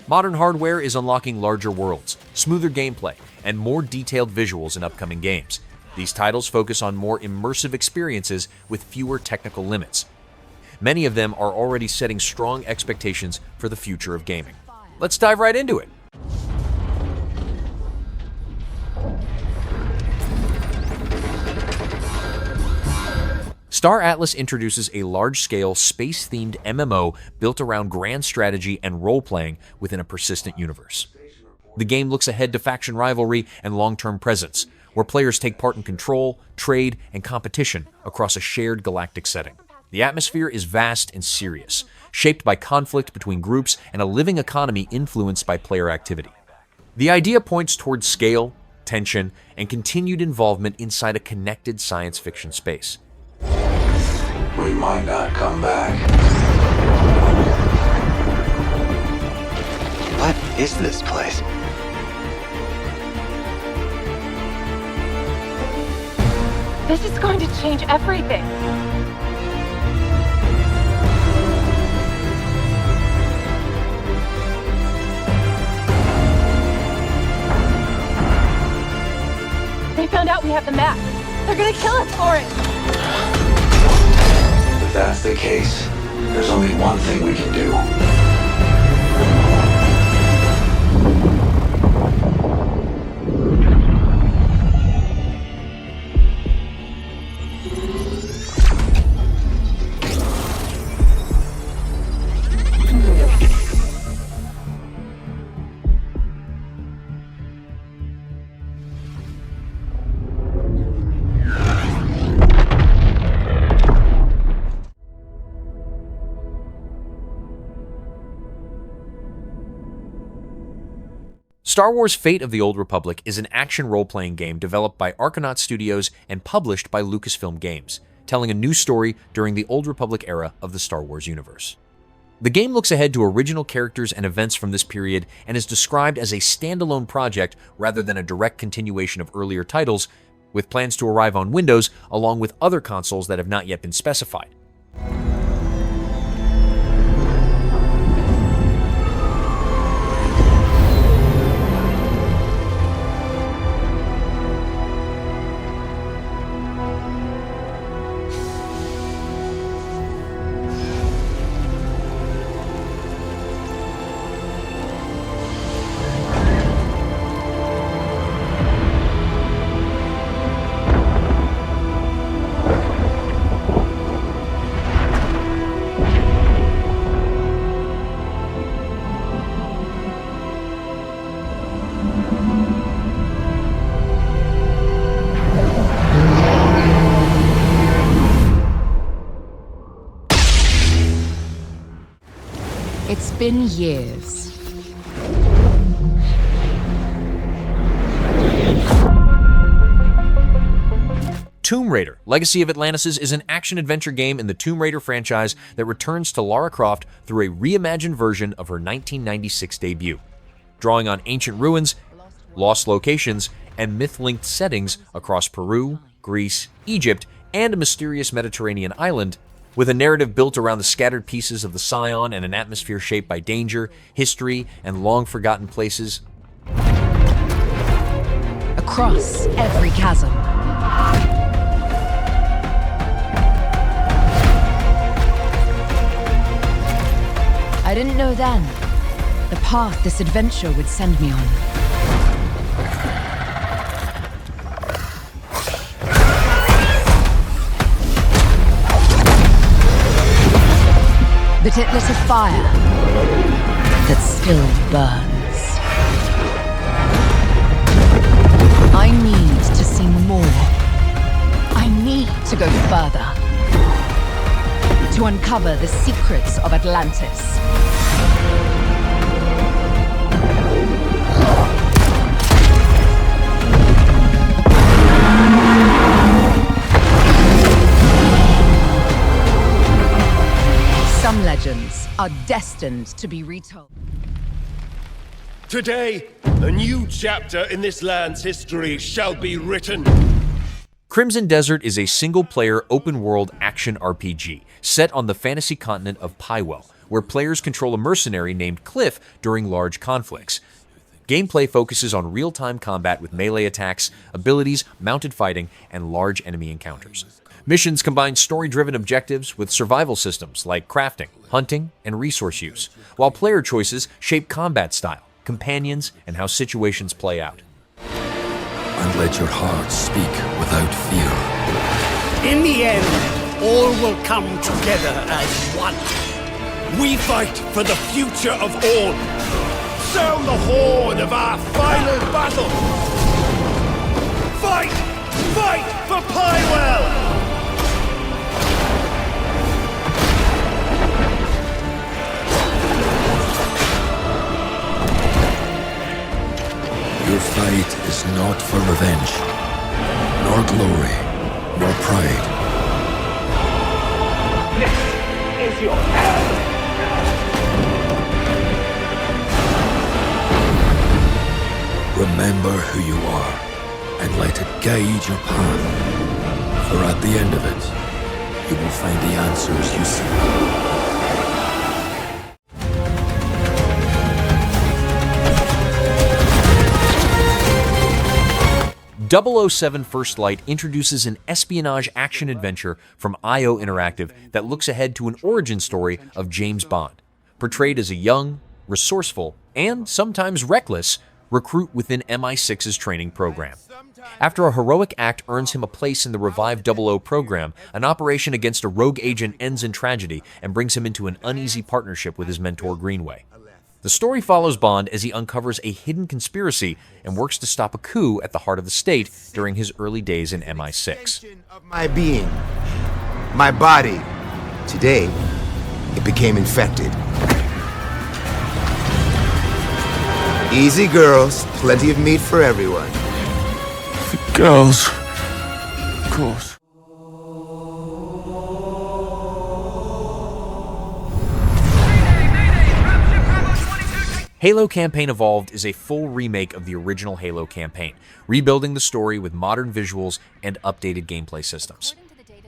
Modern hardware is unlocking larger worlds, smoother gameplay, and more detailed visuals in upcoming games. These titles focus on more immersive experiences with fewer technical limits. Many of them are already setting strong expectations for the future of gaming. Let's dive right into it. Star Atlas introduces a large-scale, space-themed MMO built around grand strategy and role-playing within a persistent universe. The game looks ahead to faction rivalry and long-term presence, where players take part in control, trade, and competition across a shared galactic setting. The atmosphere is vast and serious, shaped by conflict between groups and a living economy influenced by player activity. The idea points towards scale, tension, and continued involvement inside a connected science fiction space. We might not come back. What is this place? This is going to change everything. They found out we have the map. They're gonna kill us for it. If that's the case, there's only one thing we can do. Star Wars Fate of the Old Republic is an action role-playing game developed by Argonaut Studios and published by Lucasfilm Games, telling a new story during the Old Republic era of the Star Wars universe. The game looks ahead to original characters and events from this period and is described as a standalone project rather than a direct continuation of earlier titles, with plans to arrive on Windows along with other consoles that have not yet been specified. It's been years. Tomb Raider: Legacy of Atlantis is an action-adventure game in the Tomb Raider franchise that returns to Lara Croft through a reimagined version of her 1996 debut. Drawing on ancient ruins, lost locations, and myth-linked settings across Peru, Greece, Egypt, and a mysterious Mediterranean island, with a narrative built around the scattered pieces of the Scion and an atmosphere shaped by danger, history, and long-forgotten places. Across every chasm. I didn't know then the path this adventure would send me on. But it lit a fire that still burns. I need to see more. I need to go further. To uncover the secrets of Atlantis. Some legends are destined to be retold. Today, a new chapter in this land's history shall be written. Crimson Desert is a single-player, open-world action RPG set on the fantasy continent of Pywell, where players control a mercenary named Cliff during large conflicts. Gameplay focuses on real-time combat with melee attacks, abilities, mounted fighting, and large enemy encounters. Missions combine story-driven objectives with survival systems like crafting, hunting, and resource use, while player choices shape combat style, companions, and how situations play out. And let your heart speak without fear. In the end, all will come together as one. We fight for the future of all. Sound the horn of our final battle! Fight! Fight for Pywell! Your fight is not for revenge, nor glory, nor pride. This is your hell! Remember who you are, and let it guide your path. For at the end of it, you will find the answers you seek. 007 First Light introduces an espionage action-adventure from IO Interactive that looks ahead to an origin story of James Bond, portrayed as a young, resourceful, and sometimes reckless recruit within MI6's training program. After a heroic act earns him a place in the revived 00 program, an operation against a rogue agent ends in tragedy and brings him into an uneasy partnership with his mentor Greenway. The story follows Bond as he uncovers a hidden conspiracy and works to stop a coup at the heart of the state during his early days in MI6. My being, my body. Today, it became infected. Easy, girls. Plenty of meat for everyone. Girls, of course. Halo Campaign Evolved is a full remake of the original Halo campaign, rebuilding the story with modern visuals and updated gameplay systems.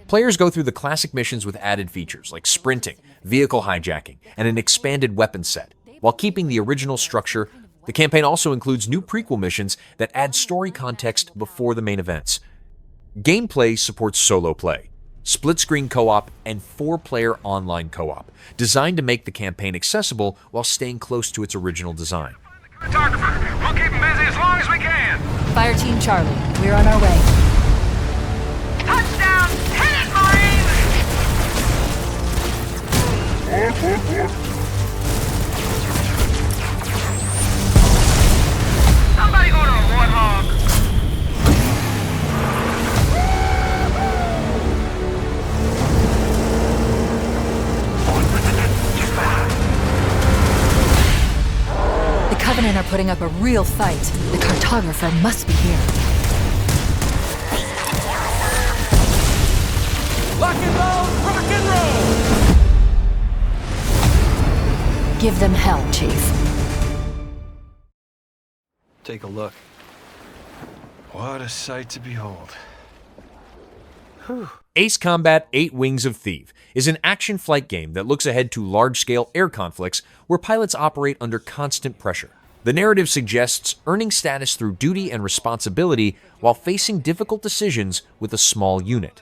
Players go through the classic missions with added features like sprinting, vehicle hijacking, and an expanded weapon set. While keeping the original structure, the campaign also includes new prequel missions that add story context before the main events. Gameplay supports solo play, split-screen co-op, and 4-player online co-op, designed to make the campaign accessible while staying close to its original design. Photographer, we'll keep him busy as long as we can. Fire Team Charlie, we're on our way. Touchdown! Hit it, Marines! Somebody order a warthog. The Covenant are putting up a real fight. The cartographer must be here. Lock and roll! Rock and roll! Give them hell, Chief. Take a look. What a sight to behold. Ace Combat 8 Wings of Thief is an action flight game that looks ahead to large-scale air conflicts where pilots operate under constant pressure. The narrative suggests earning status through duty and responsibility while facing difficult decisions with a small unit.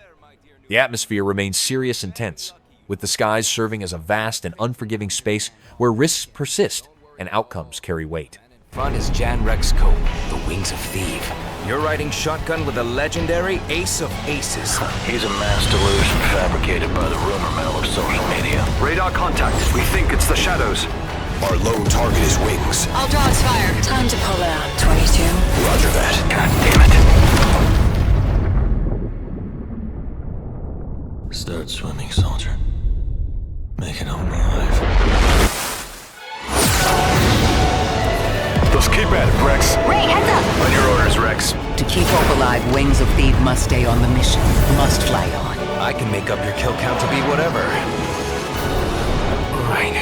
The atmosphere remains serious and tense, with the skies serving as a vast and unforgiving space where risks persist and outcomes carry weight. Front is Jan Rex Cope, the Wings of Thief. You're riding shotgun with the legendary Ace of Aces. He's a mass delusion fabricated by the rumor mill of social media. Radar contact. We think it's the shadows. Our lone target is Wings. I'll draw its fire. Time to pull out. 22. Roger that. God damn it. Start swimming, soldier. Make it home alive. Let's keep at it, Rex. Ray, heads up! On your orders, Rex. To keep Hope alive, Wings of Thief must stay on the mission. Must fly on. I can make up your kill count to be whatever. Right.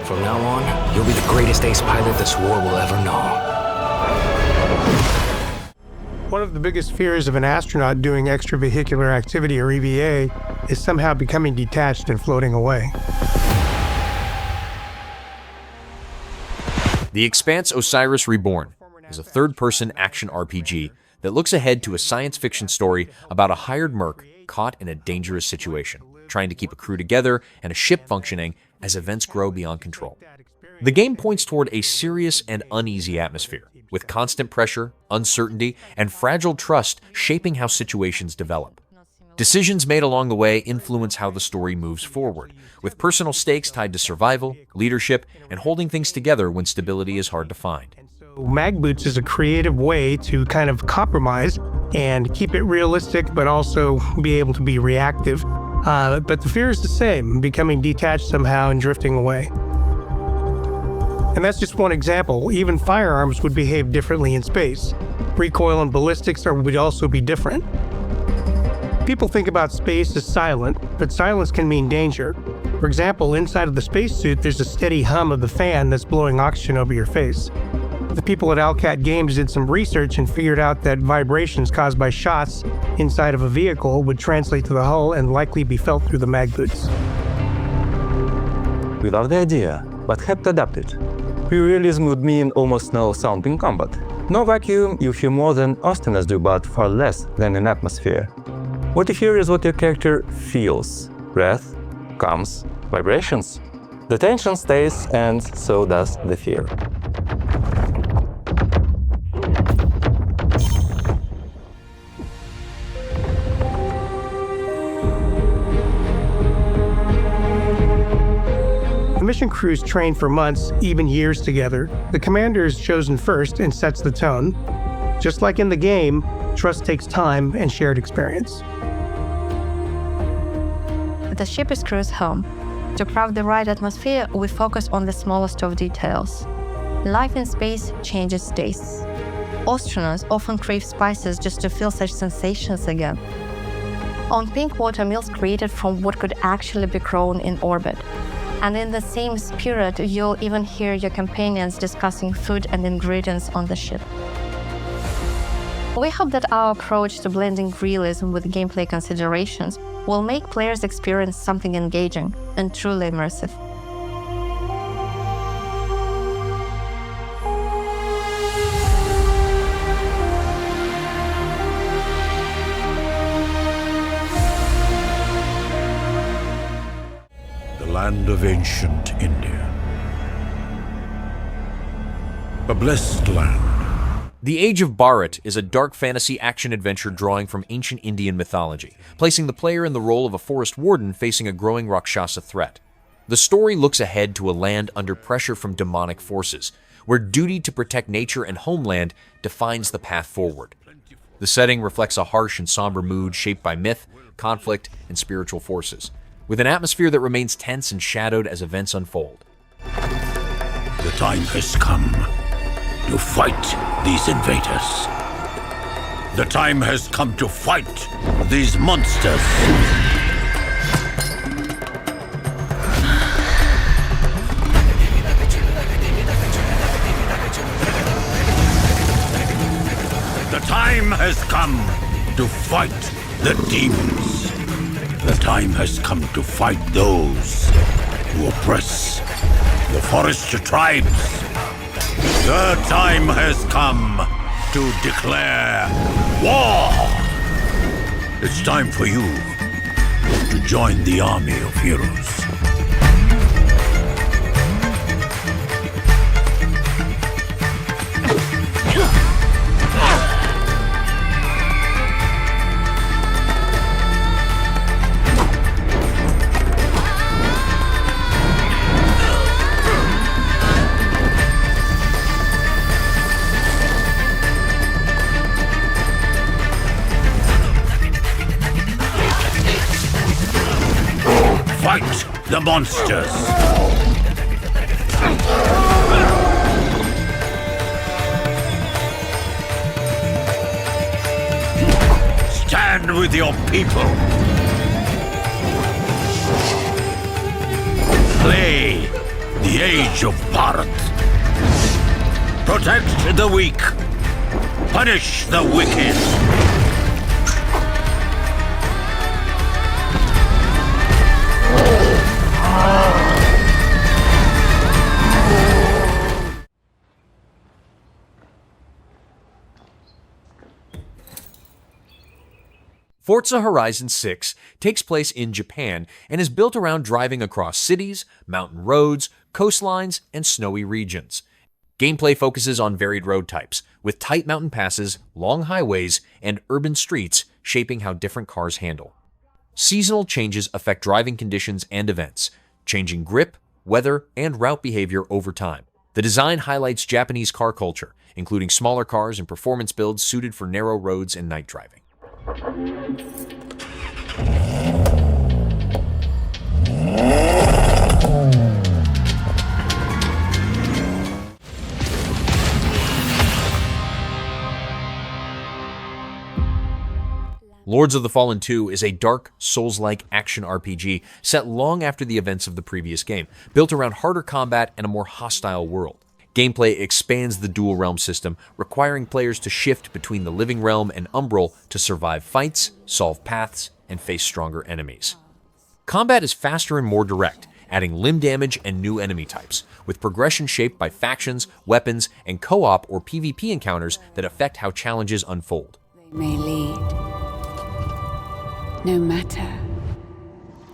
From now on, you'll be the greatest ace pilot this war will ever know. One of the biggest fears of an astronaut doing extravehicular activity, or EVA, is somehow becoming detached and floating away. The Expanse Osiris Reborn is a third-person action RPG that looks ahead to a science fiction story about a hired merc caught in a dangerous situation, trying to keep a crew together and a ship functioning as events grow beyond control. The game points toward a serious and uneasy atmosphere, with constant pressure, uncertainty, and fragile trust shaping how situations develop. Decisions made along the way influence how the story moves forward, with personal stakes tied to survival, leadership, and holding things together when stability is hard to find. Mag boots is a creative way to kind of compromise and keep it realistic, but also be able to be reactive. But the fear is the same, becoming detached somehow and drifting away. And that's just one example. Even firearms would behave differently in space. Recoil and ballistics would also be different. People think about space as silent, but silence can mean danger. For example, inside of the spacesuit, there's a steady hum of the fan that's blowing oxygen over your face. The people at Owlcat Games did some research and figured out that vibrations caused by shots inside of a vehicle would translate to the hull and likely be felt through the mag boots. We love the idea, but have to adapt it. Pre-realism would mean almost no sound in combat. No vacuum, you hear more than Osiris do, but far less than in atmosphere. What you hear is what your character feels. Breath, comes, vibrations. The tension stays, and so does the fear. The mission crews train for months, even years together. The commander is chosen first and sets the tone. Just like in the game, trust takes time and shared experience. The ship is crew's home. To craft the right atmosphere, we focus on the smallest of details. Life in space changes tastes. Astronauts often crave spices just to feel such sensations again. On pink water meals created from what could actually be grown in orbit. And in the same spirit, you'll even hear your companions discussing food and ingredients on the ship. We hope that our approach to blending realism with gameplay considerations will make players experience something engaging and truly immersive. The land of ancient India. A blessed land. The Age of Bhaarat is a dark fantasy action-adventure drawing from ancient Indian mythology, placing the player in the role of a forest warden facing a growing Rakshasa threat. The story looks ahead to a land under pressure from demonic forces, where duty to protect nature and homeland defines the path forward. The setting reflects a harsh and somber mood shaped by myth, conflict, and spiritual forces, with an atmosphere that remains tense and shadowed as events unfold. The time has come to fight these invaders. The time has come to fight these monsters. The time has come to fight the demons. The time has come to fight those who oppress the forest tribes. The time has come to declare war! It's time for you to join the army of heroes. Fight the monsters! Stand with your people! Play the Age of Bhaarat! Protect the weak! Punish the wicked! Forza Horizon 6 takes place in Japan and is built around driving across cities, mountain roads, coastlines, and snowy regions. Gameplay focuses on varied road types, with tight mountain passes, long highways, and urban streets shaping how different cars handle. Seasonal changes affect driving conditions and events, changing grip, weather, and route behavior over time. The design highlights Japanese car culture, including smaller cars and performance builds suited for narrow roads and night driving. Lords of the Fallen 2 is a dark, Souls-like action RPG set long after the events of the previous game, built around harder combat and a more hostile world. Gameplay expands the dual realm system, requiring players to shift between the living realm and umbral to survive fights, solve paths, and face stronger enemies. Combat is faster and more direct, adding limb damage and new enemy types, with progression shaped by factions, weapons, and co-op or PvP encounters that affect how challenges unfold. They may lead, no matter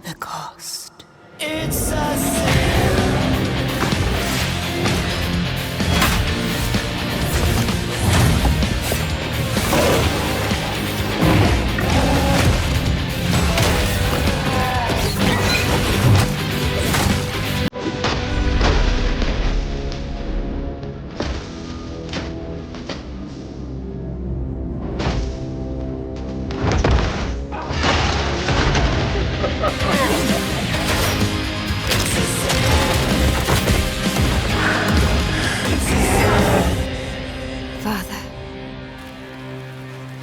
the cost. It's a sin.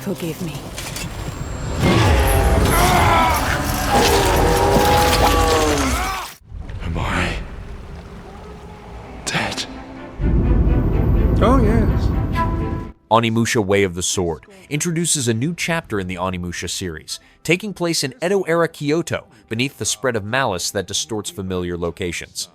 Forgive me. Am I dead? Oh, yes. Onimusha Way of the Sword introduces a new chapter in the Onimusha series, taking place in Edo-era Kyoto, beneath the spread of malice that distorts familiar locations.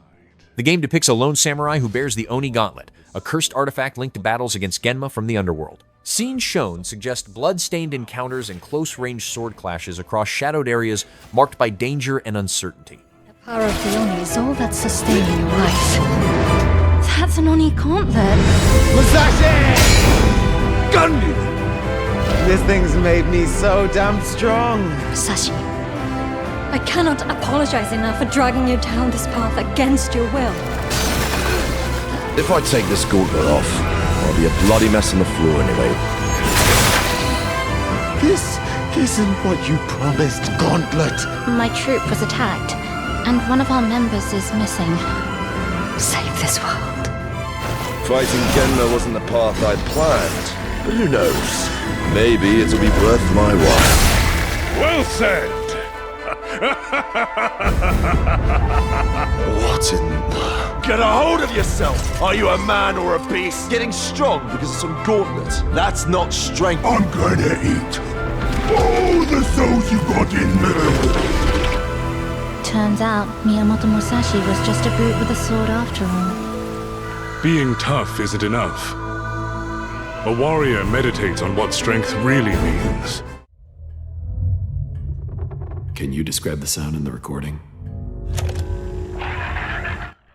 The game depicts a lone samurai who bears the Oni Gauntlet, a cursed artifact linked to battles against Genma from the underworld. Scenes shown suggest blood-stained encounters and close-range sword clashes across shadowed areas marked by danger and uncertainty. The power of the Oni is all that's sustaining your life. That's an Oni gauntlet. Musashi! Gundy! This thing's made me so damn strong. Musashi, I cannot apologize enough for dragging you down this path against your will. If I take this gauntlet off, I'll be a bloody mess on the floor anyway. This isn't what you promised, Gauntlet. My troop was attacked, and one of our members is missing. Save this world. Fighting Genma wasn't the path I'd planned, but who knows? Maybe it'll be worth my while. Well said! What in the... Get a hold of yourself! Are you a man or a beast? Getting strong because of some gauntlet. That's not strength. I'm gonna eat all the souls you got in there! Turns out, Miyamoto Musashi was just a brute with a sword after all. Being tough isn't enough. A warrior meditates on what strength really means. Can you describe the sound in the recording?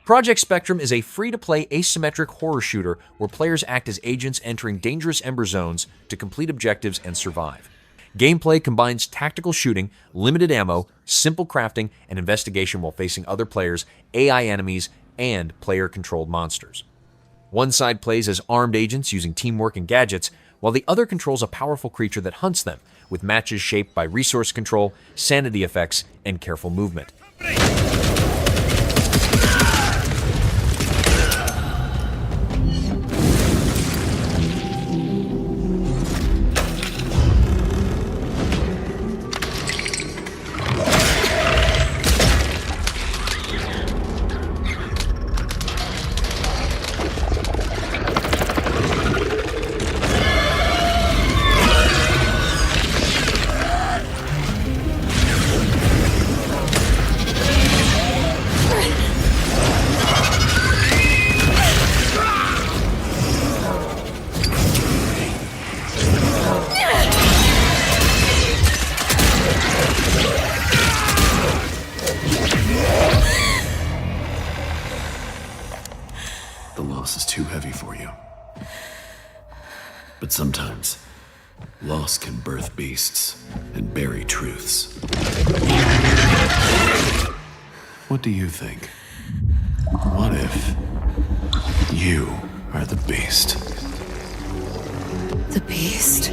Project Spectrum is a free-to-play asymmetric horror shooter where players act as agents entering dangerous ember zones to complete objectives and survive. Gameplay combines tactical shooting, limited ammo, simple crafting, and investigation while facing other players, AI enemies, and player-controlled monsters. One side plays as armed agents using teamwork and gadgets, while the other controls a powerful creature that hunts them, with matches shaped by resource control, sanity effects, and careful movement. for you. But sometimes, loss can birth beasts and bury truths. What do you think? What if you are the beast? The beast?